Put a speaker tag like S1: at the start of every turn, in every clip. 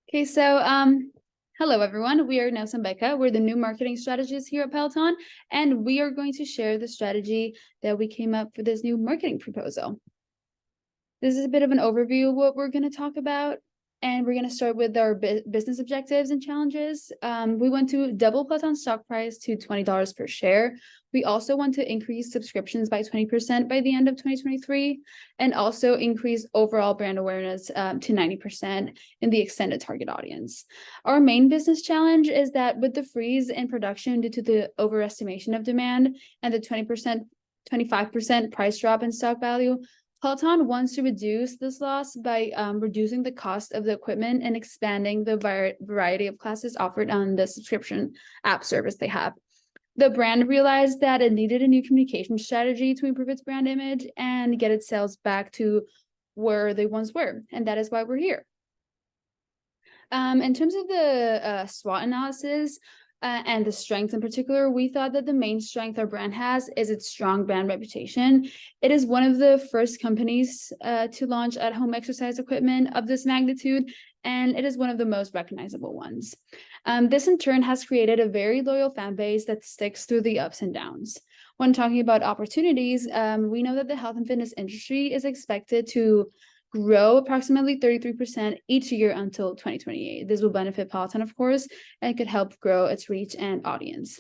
S1: Okay, so hello everyone. We are Neus and Becca. We're the new marketing strategists here at Peloton, and we are going to share the strategy that we came up for this new marketing proposal. This is a bit of an overview of what we're going to talk about, and we're going to start with our business objectives and challenges. We want to double Peloton stock price to $20 per share. We also want to increase subscriptions by 20% by the end of 2023, and also increase overall brand awareness to 90% in the extended target audience. Our main business challenge is that with the freeze in production due to the overestimation of demand and the 25% price drop in stock value, Peloton wants to reduce this loss by reducing the cost of the equipment and expanding the variety of classes offered on the subscription app service they have. The brand realized that it needed a new communication strategy to improve its brand image and get its sales back to where they once were, and that is why we're here. In terms of the SWOT analysis, and the strengths in particular, we thought that the main strength our brand has is its strong brand reputation. It is one of the first companies to launch at-home exercise equipment of this magnitude, and it is one of the most recognizable ones. This in turn has created a very loyal fan base that sticks through the ups and downs. When talking about opportunities, we know that the health and fitness industry is expected to grow approximately 33% each year until 2028. This will benefit Peloton, of course, and could help grow its reach and audience.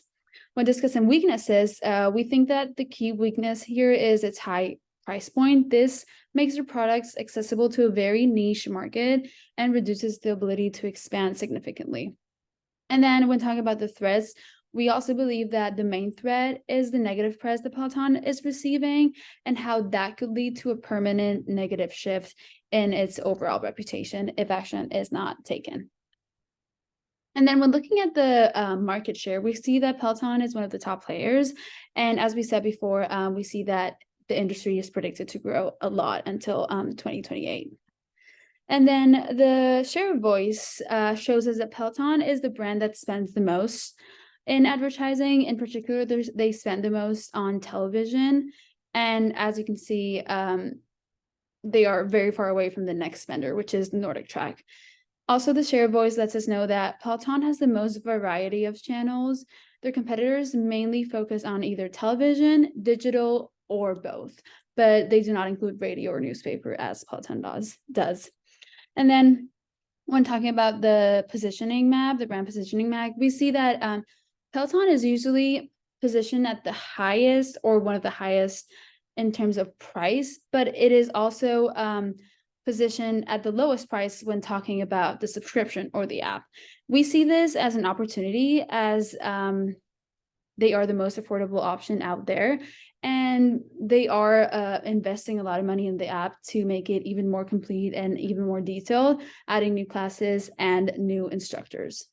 S1: When discussing weaknesses, we think that the key weakness here is its high price point. This makes their products accessible to a very niche market and reduces the ability to expand significantly. And then when talking about the threats, we also believe that the main threat is the negative press that Peloton is receiving and how that could lead to a permanent negative shift in its overall reputation if action is not taken. And then when looking at the market share, we see that Peloton is one of the top players. And as we said before, we see that the industry is predicted to grow a lot until 2028. And then the share of voice shows us that Peloton is the brand that spends the most in advertising. In particular, they spend the most on television. And as you can see, they are very far away from the next spender, which is Nordic Track. Also, the share of voice lets us know that Peloton has the most variety of channels. Their competitors mainly focus on either television, digital, or both, but they do not include radio or newspaper as Peloton does. And then when talking about the positioning map, the brand positioning map, we see that Peloton is usually positioned at the highest or one of the highest in terms of price, but it is also positioned at the lowest price when talking about the subscription or the app. We see this as an opportunity as they are the most affordable option out there, and they are investing a lot of money in the app to make it even more complete and even more detailed, adding new classes and new instructors.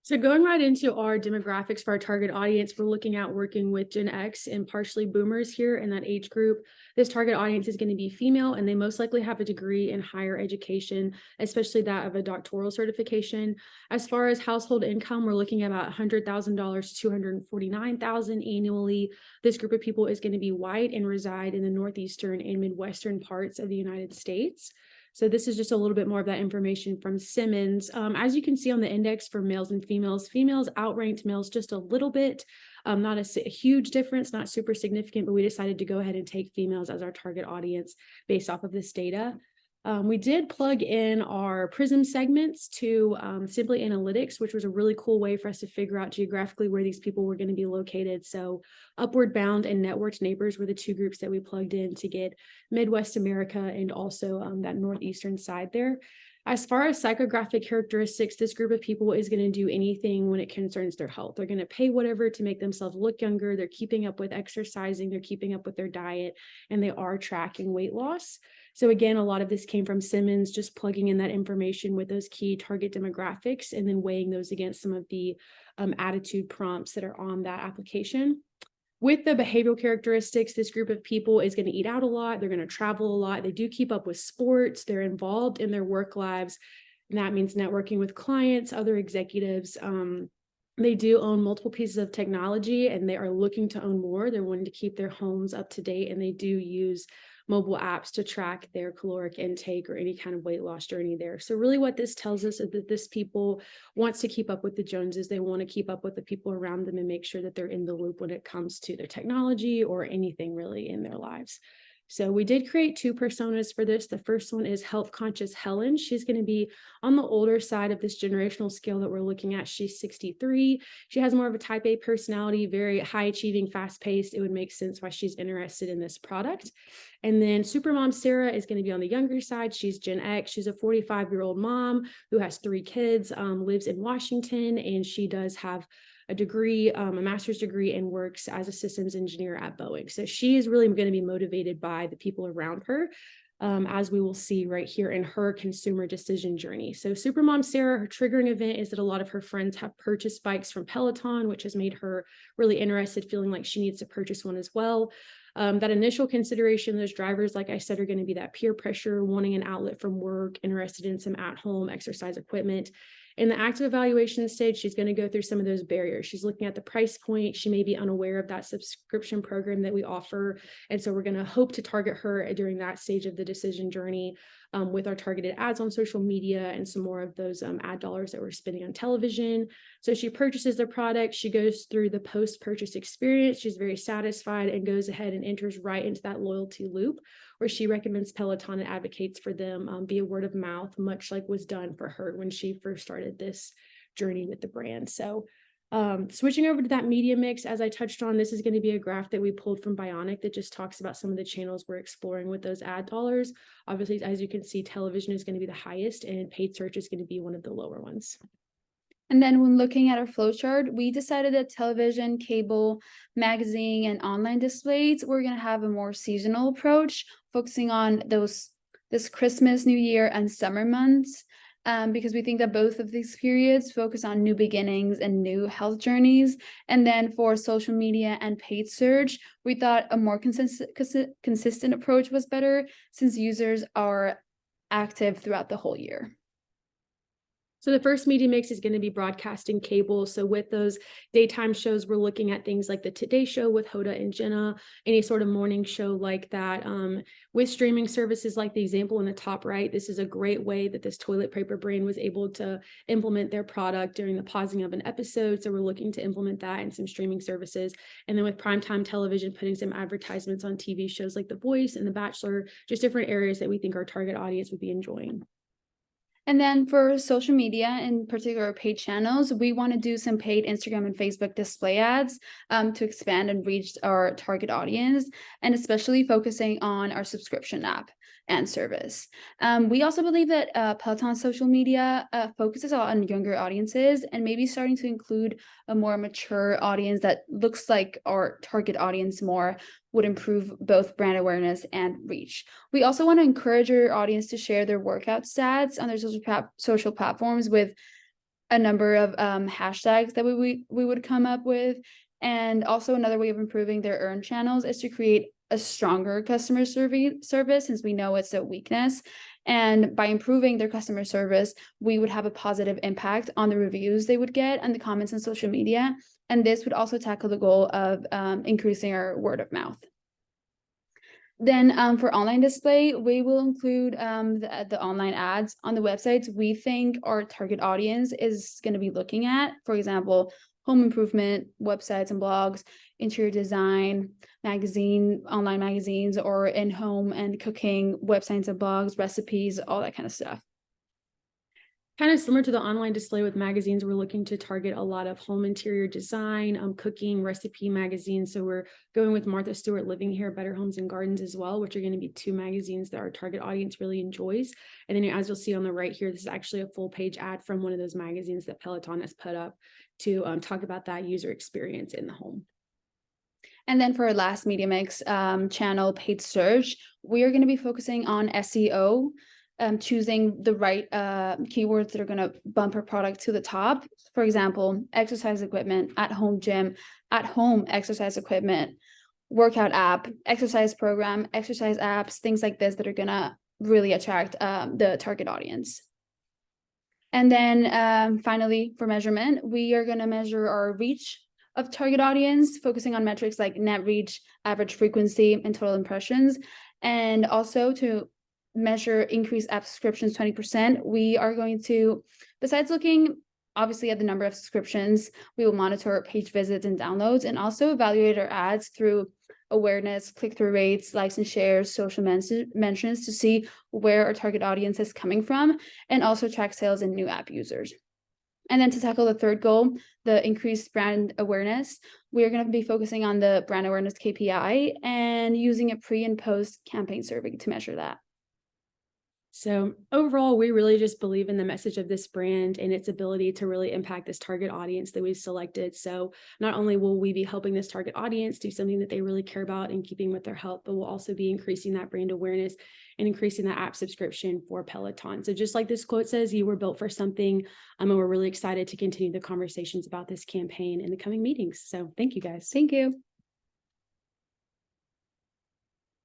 S2: So going right into our demographics for our target audience, we're looking at working with Gen X and partially boomers here in that age group. This target audience is going to be female, and they most likely have a degree in higher education, especially that of a doctoral certification. As far as household income, we're looking at about $100,000 to $249,000 annually. This group of people is going to be white and reside in the northeastern and midwestern parts of the United States. So this is just a little bit more of that information from Simmons. As you can see on the index for males and females, females outranked males just a little bit, not a huge difference, not super significant, but we decided to go ahead and take females as our target audience based off of this data. We did plug in our Prism segments to Simply Analytics, which was a really cool way for us to figure out geographically where these people were going to be located. So Upward Bound and Networked Neighbors were the two groups that we plugged in to get Midwest America and also that northeastern side there. As far as psychographic characteristics, this group of people is going to do anything when it concerns their health. They're going to pay whatever to make themselves look younger. They're keeping up with exercising. They're keeping up with their diet, and they are tracking weight loss. So again, a lot of this came from Simmons, just plugging in that information with those key target demographics and then weighing those against some of the attitude prompts that are on that application. With the behavioral characteristics, this group of people is going to eat out a lot. They're going to travel a lot. They do keep up with sports. They're involved in their work lives. And that means networking with clients, other executives. They do own multiple pieces of technology, and they are looking to own more. They're wanting to keep their homes up to date, and they do use mobile apps to track their caloric intake or any kind of weight loss journey there. So really what this tells us is that this people wants to keep up with the Joneses. They want to keep up with the people around them and make sure that they're in the loop when it comes to their technology or anything really in their lives. So we did create 2 personas for this. The first one is health conscious Helen. She's going to be on the older side of this generational scale that we're looking at. She's 63. She has more of a type A personality, very high achieving, fast paced. It would make sense why she's interested in this product. And then Supermom Sarah is going to be on the younger side. She's Gen X. She's a 45-year-old mom who has 3 kids, lives in Washington, and she does have a degree, a master's degree, and works as a systems engineer at Boeing. So she is really going to be motivated by the people around her, as we will see right here in her consumer decision journey. So Supermom Sarah, her triggering event is that a lot of her friends have purchased bikes from Peloton, which has made her really interested, feeling like she needs to purchase one as well. That initial consideration, those drivers, like I said, are going to be that peer pressure, wanting an outlet from work, interested in some at-home exercise equipment. In the active evaluation stage, she's going to go through some of those barriers. She's looking at the price point. She may be unaware of that subscription program that we offer. And so we're going to hope to target her during that stage of the decision journey with our targeted ads on social media and some more of those ad dollars that we're spending on television. So she purchases the product. She goes through the post-purchase experience. She's very satisfied and goes ahead and enters right into that loyalty loop where she recommends Peloton and advocates for them via word of mouth, much like was done for her when she first started this journey with the brand. So switching over to that media mix, as I touched on, this is going to be a graph that we pulled from Bionic that just talks about some of the channels we're exploring with those ad dollars. Obviously, as you can see, television is going to be the highest and paid search is going to be one of the lower ones.
S1: And then when looking at our flowchart, we decided that television, cable, magazine, and online displays, we're going to have a more seasonal approach, focusing on this Christmas, New Year, and summer months. Because we think that both of these periods focus on new beginnings and new health journeys. And then for social media and paid search, we thought a more consistent approach was better since users are active throughout the whole year.
S2: So the first media mix is going to be broadcasting cable. So with those daytime shows, we're looking at things like the Today Show with Hoda and Jenna, any sort of morning show like that. With streaming services like the example in the top right, this is a great way that this toilet paper brand was able to implement their product during the pausing of an episode. So we're looking to implement that in some streaming services. And then with primetime television, putting some advertisements on TV shows like The Voice and The Bachelor, just different areas that we think our target audience would be enjoying.
S1: And then for social media, in particular paid channels, we want to do some paid Instagram and Facebook display ads to expand and reach our target audience, and especially focusing on our subscription app and service. We also believe that Peloton social media focuses on younger audiences and maybe starting to include a more mature audience that looks like our target audience more would improve both brand awareness and reach. We also want to encourage our audience to share their workout stats on their social platforms with a number of hashtags that we would come up with. And also another way of improving their earned channels is to create a stronger customer service, since we know it's a weakness. And by improving their customer service, we would have a positive impact on the reviews they would get and the comments on social media. And this would also tackle the goal of increasing our word of mouth. Then for online display, we will include the online ads on the websites we think our target audience is going to be looking at. For example, home improvement websites and blogs, interior design, online magazines, or in-home and cooking websites and blogs, recipes, all that kind of stuff.
S2: Kind of similar to the online display with magazines, we're looking to target a lot of home interior design, cooking, recipe magazines. So we're going with Martha Stewart Living Here, Better Homes and Gardens as well, which are going to be 2 magazines that our target audience really enjoys. And then as you'll see on the right here, this is actually a full page ad from one of those magazines that Peloton has put up to talk about that user experience in the home.
S1: And then for our last media mix channel, paid search, we are going to be focusing on SEO. Choosing the right keywords that are going to bump our product to the top. For example, exercise equipment, at-home gym, at-home exercise equipment, workout app, exercise program, exercise apps, things like this that are going to really attract the target audience. And then finally, for measurement, we are going to measure our reach of target audience, focusing on metrics like net reach, average frequency, and total impressions. And also to measure increased app subscriptions 20%, we are going to, besides looking obviously at the number of subscriptions, we will monitor page visits and downloads, and also evaluate our ads through awareness, click-through rates, likes and shares, social mentions to see where our target audience is coming from, and also track sales and new app users. And then to tackle the third goal, the increased brand awareness, we're going to be focusing on the brand awareness KPI and using a pre and post campaign survey to measure that.
S2: So overall, we really just believe in the message of this brand and its ability to really impact this target audience that we've selected. So not only will we be helping this target audience do something that they really care about in keeping with their health, but we'll also be increasing that brand awareness and increasing that app subscription for Peloton. So just like this quote says, you were built for something. And we're really excited to continue the conversations about this campaign in the coming meetings. So thank you guys.
S1: Thank you.